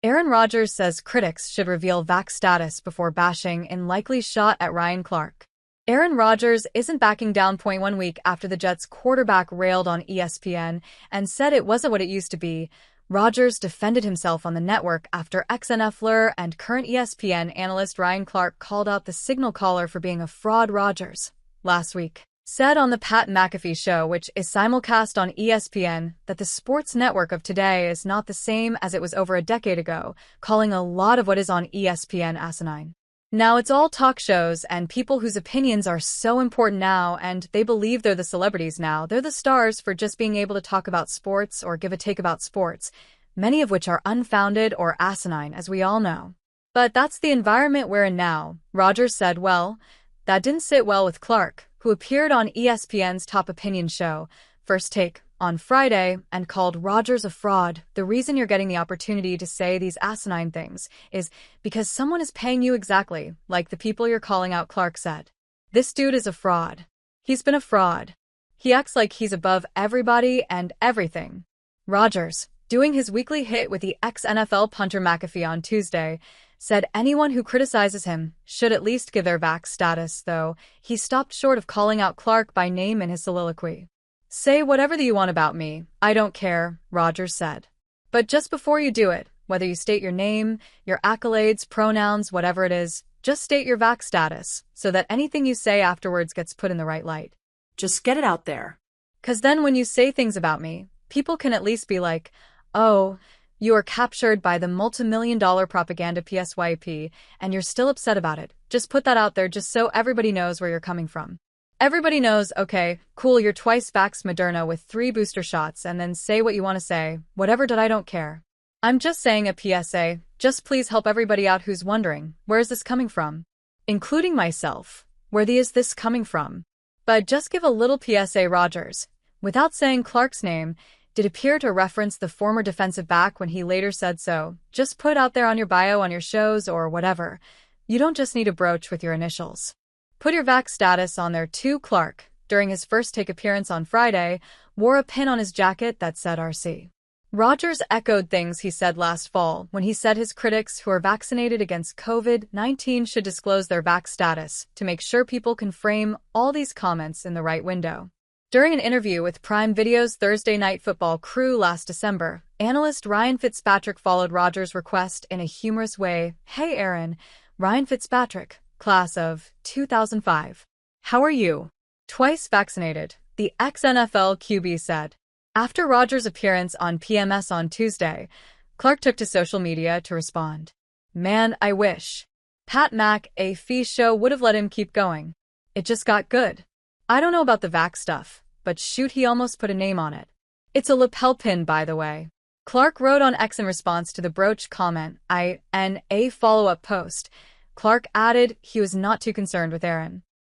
Aaron Rodgers says critics should reveal vax status before bashing in likely shot at Ryan Clark. Aaron Rodgers isn't backing down. 1 week after the Jets' quarterback railed on ESPN and said it wasn't what it used to be, Rodgers defended himself on the network after ex-NFLer and current ESPN analyst Ryan Clark called out the signal caller for being a fraud. Rodgers, last week, said on the Pat McAfee show, which is simulcast on ESPN, that the sports network of today is not the same as it was over a decade ago, calling a lot of what is on ESPN asinine. Now it's all talk shows and people whose opinions are so important now, and they believe they're the celebrities now. They're the stars for just being able to talk about sports or give a take about sports, many of which are unfounded or asinine, as we all know. But that's the environment we're in now, Rodgers said. Well, that didn't sit well with Clark, who appeared on ESPN's top opinion show, First Take, on Friday and called Rodgers a fraud. The reason you're getting the opportunity to say these asinine things is because someone is paying you exactly like the people you're calling out, Clark said. This dude is a fraud. He's been a fraud. He acts like he's above everybody and everything. Rodgers, doing his weekly hit with the ex-NFL punter McAfee on Tuesday, said anyone who criticizes him should at least give their vax status, though he stopped short of calling out Clark by name in his soliloquy. Say whatever you want about me, I don't care, Rodgers said. But just before you do it, whether you state your name, your accolades, pronouns, whatever it is, just state your vax status, so that anything you say afterwards gets put in the right light. Just get it out there. 'Cause then when you say things about me, people can at least be like, oh, you are captured by the multi-million-dollar propaganda PSYP, and you're still upset about it. Just put that out there just so everybody knows where you're coming from. Everybody knows, okay, cool, you're twice vaxxed Moderna with 3 booster shots, and then say what you want to say, whatever. I don't care. I'm just saying a PSA, just please help everybody out who's wondering, where is this coming from? Including myself. Where is this coming from? But just give a little PSA. Rodgers, without saying Clark's name, did appear to reference the former defensive back when he later said so. Just put out there on your bio, on your shows, or whatever. You don't just need a brooch with your initials. Put your vax status on there too. Clark, during his First Take appearance on Friday, wore a pin on his jacket that said RC. Rodgers echoed things he said last fall when he said his critics who are vaccinated against COVID-19 should disclose their vax status to make sure people can frame all these comments in the right window. During an interview with Prime Video's Thursday Night Football crew last December, analyst Ryan Fitzpatrick followed Rodgers' request in a humorous way. Hey Aaron, Ryan Fitzpatrick, class of 2005. How are you? Twice vaccinated, the ex-NFL QB said. After Rodgers' appearance on PMS on Tuesday, Clark took to social media to respond. Man, I wish Pat McAfee show would have let him keep going. It just got good. I don't know about the vax stuff, but shoot, he almost put a name on it. It's a lapel pin, by the way. Clark wrote on X in response to the brooch comment. In a follow-up post, Clark added he was not too concerned with Aaron.